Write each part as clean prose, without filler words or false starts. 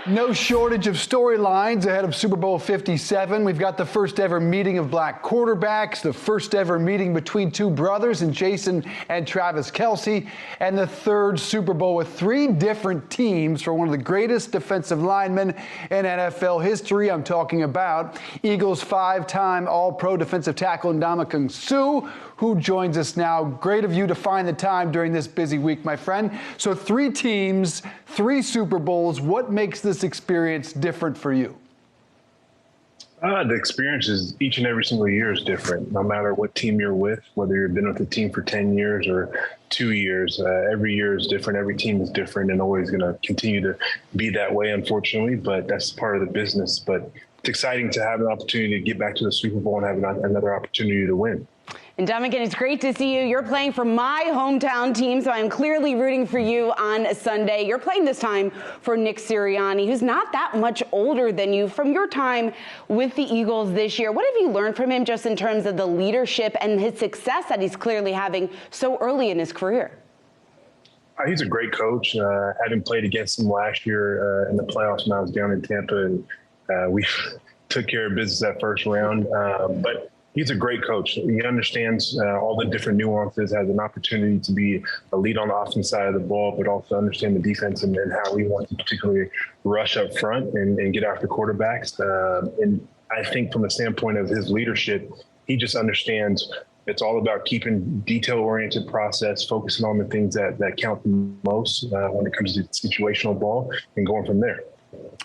No shortage of storylines ahead of Super Bowl 57. We've got the first ever meeting of black quarterbacks, the first ever meeting between two brothers in Jason and Travis Kelce, and the third Super Bowl with three different teams for one of the greatest defensive linemen in NFL history. I'm talking about Eagles five-time All-Pro defensive tackle Ndamukong Suh, who joins us now. Great of you to find the time during this busy week, my friend. So three teams, three Super Bowls. What makes this experience different for you? The experience is each and every single year is different, no matter what team you're with, whether you've been with the team for 10 years or 2 years. Every year is different. Every team is different and always going to continue to be that way, unfortunately, but that's part of the business. But it's exciting to have an opportunity to get back to the Super Bowl and have another opportunity to win. And Ndamukong, it's great to see you. You're playing for my hometown team, so I'm clearly rooting for you on Sunday. You're playing this time for Nick Sirianni, who's not that much older than you from your time with the Eagles this year. What have you learned from him just in terms of the leadership and his success that he's clearly having so early in his career? He's a great coach. Having played against him last year in the playoffs when I was down in Tampa, and we took care of business that first round. But he's a great coach. He understands all the different nuances, has an opportunity to be a lead on the offense side of the ball, but also understand the defense and how we want to particularly rush up front and get after quarterbacks. And I think from the standpoint of his leadership, he just understands it's all about keeping detail-oriented process, focusing on the things that count the most when it comes to situational ball and going from there.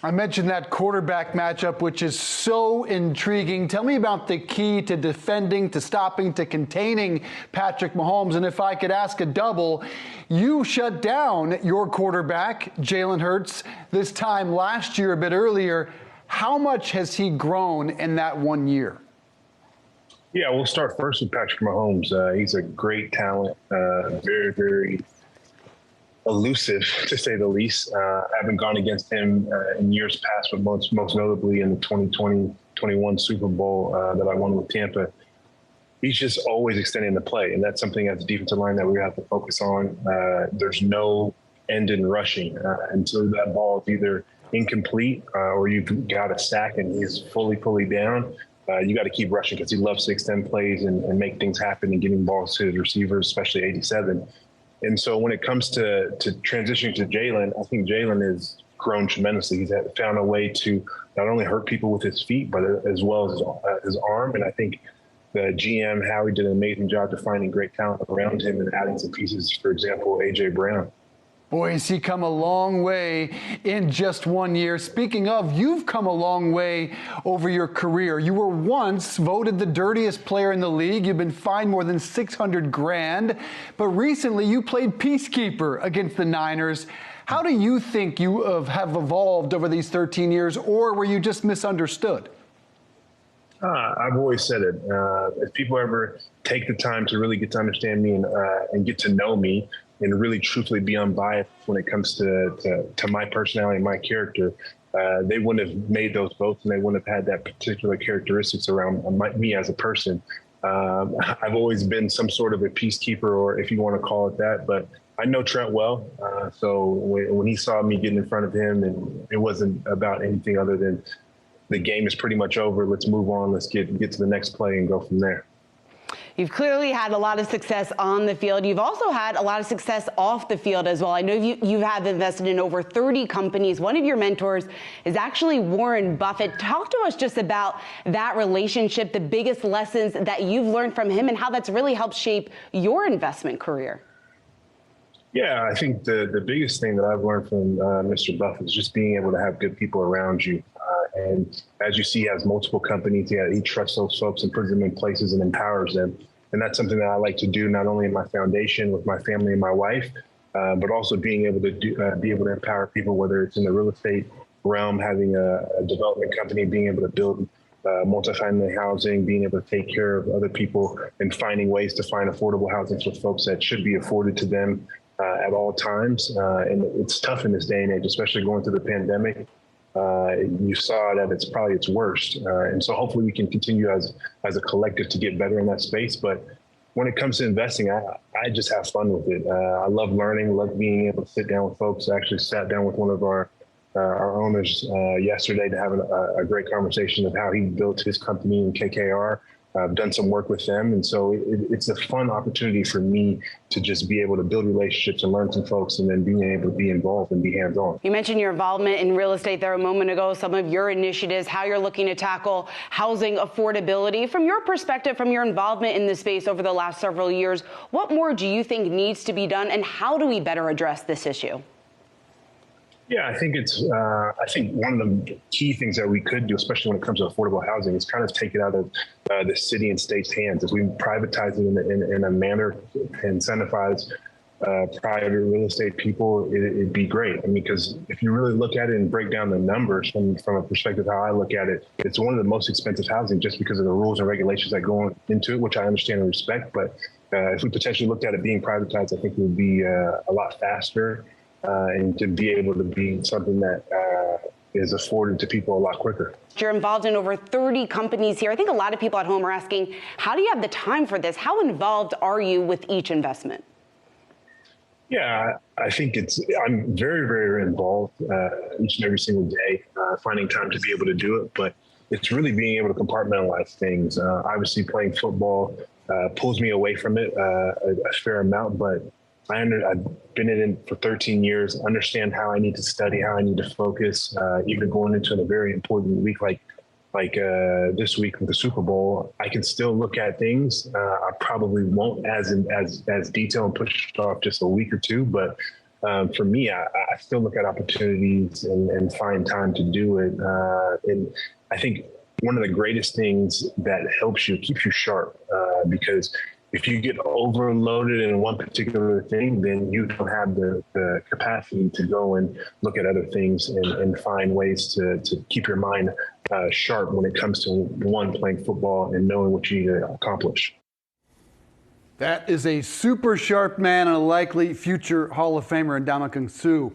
I mentioned that quarterback matchup, which is so intriguing. Tell me about the key to defending, to stopping, to containing Patrick Mahomes. And if I could ask a double, you shut down your quarterback, Jalen Hurts, this time last year, a bit earlier. How much has he grown in that 1 year? Yeah, we'll start first with Patrick Mahomes. He's a great talent, very, very elusive, to say the least. I haven't gone against him in years past, but most notably in the 2020-21 Super Bowl that I won with Tampa. He's just always extending the play, and that's something as a defensive line that we have to focus on. There's no end in rushing until that ball is either incomplete or you've got a sack and he's fully down. You got to keep rushing because he loves to extend plays and make things happen and giving balls to his receivers, especially 87. And so when it comes to transitioning to Jalen, I think Jalen has grown tremendously. He's found a way to not only hurt people with his feet, but as well as his arm. And I think the GM, Howie, did an amazing job defining great talent around him and adding some pieces, for example, A.J. Brown. Boy, has he come a long way in just 1 year. Speaking of, you've come a long way over your career. You were once voted the dirtiest player in the league. You've been fined more than $600,000. But recently, you played peacekeeper against the Niners. How do you think you have evolved over these 13 years, or were you just misunderstood? I've always said it. If people ever take the time to really get to understand me and get to know me, and really truthfully be unbiased when it comes to my personality and my character, they wouldn't have made those votes and they wouldn't have had that particular characteristics around me as a person. I've always been some sort of a peacekeeper, or if you want to call it that, but I know Trent well. So when he saw me getting in front of him, and it wasn't about anything other than the game is pretty much over. Let's move on. Let's get to the next play and go from there. You've clearly had a lot of success on the field. You've also had a lot of success off the field as well. I know you have invested in over 30 companies. One of your mentors is actually Warren Buffett. Talk to us just about that relationship, the biggest lessons that you've learned from him, and how that's really helped shape your investment career. Yeah, I think the biggest thing that I've learned from Mr. Buffett is just being able to have good people around you. And as you see, he has multiple companies. He trusts those folks and puts them in places and empowers them. And that's something that I like to do, not only in my foundation with my family and my wife, but also being able to be able to empower people, whether it's in the real estate realm, having a development company, being able to build multifamily housing, being able to take care of other people and finding ways to find affordable housing for folks that should be afforded to them at all times. And it's tough in this day and age, especially going through the pandemic. You saw that it's probably its worst. And so hopefully we can continue as a collective to get better in that space. But when it comes to investing, I just have fun with it. I love learning, love being able to sit down with folks. I actually sat down with one of our our owners yesterday to have a great conversation of how he built his company in KKR. I've done some work with them. And so it's a fun opportunity for me to just be able to build relationships and learn from folks and then being able to be involved and be hands-on. You mentioned your involvement in real estate there a moment ago, some of your initiatives, how you're looking to tackle housing affordability. From your perspective, from your involvement in this space over the last several years, what more do you think needs to be done, and how do we better address this issue? Yeah, I think I think one of the key things that we could do, especially when it comes to affordable housing, is kind of take it out of the city and state's hands. If we privatize it in a manner to incentivize private real estate people, it'd be great. I mean, because if you really look at it and break down the numbers from a perspective how I look at it, it's one of the most expensive housing just because of the rules and regulations that go into it, which I understand and respect. But if we potentially looked at it being privatized, I think it would be a lot faster. And to be able to be something that is afforded to people a lot quicker. You're involved in over 30 companies here. I think a lot of people at home are asking, how do you have the time for this? How involved are you with each investment? Yeah, I think I'm very, very involved each and every single day, finding time to be able to do it. But it's really being able to compartmentalize things. Obviously, playing football pulls me away from it a fair amount, but I've been in it for 13 years, understand how I need to study, how I need to focus, even going into a very important week like this week with the Super Bowl. I can still look at things. I probably won't as detailed and push it off just a week or two, but for me, I still look at opportunities and find time to do it. And I think one of the greatest things that helps you, keeps you sharp, because if you get overloaded in one particular thing, then you don't have the capacity to go and look at other things and find ways to keep your mind sharp when it comes to playing football and knowing what you need to accomplish. That is a super sharp man and a likely future Hall of Famer, Ndamukong Suh.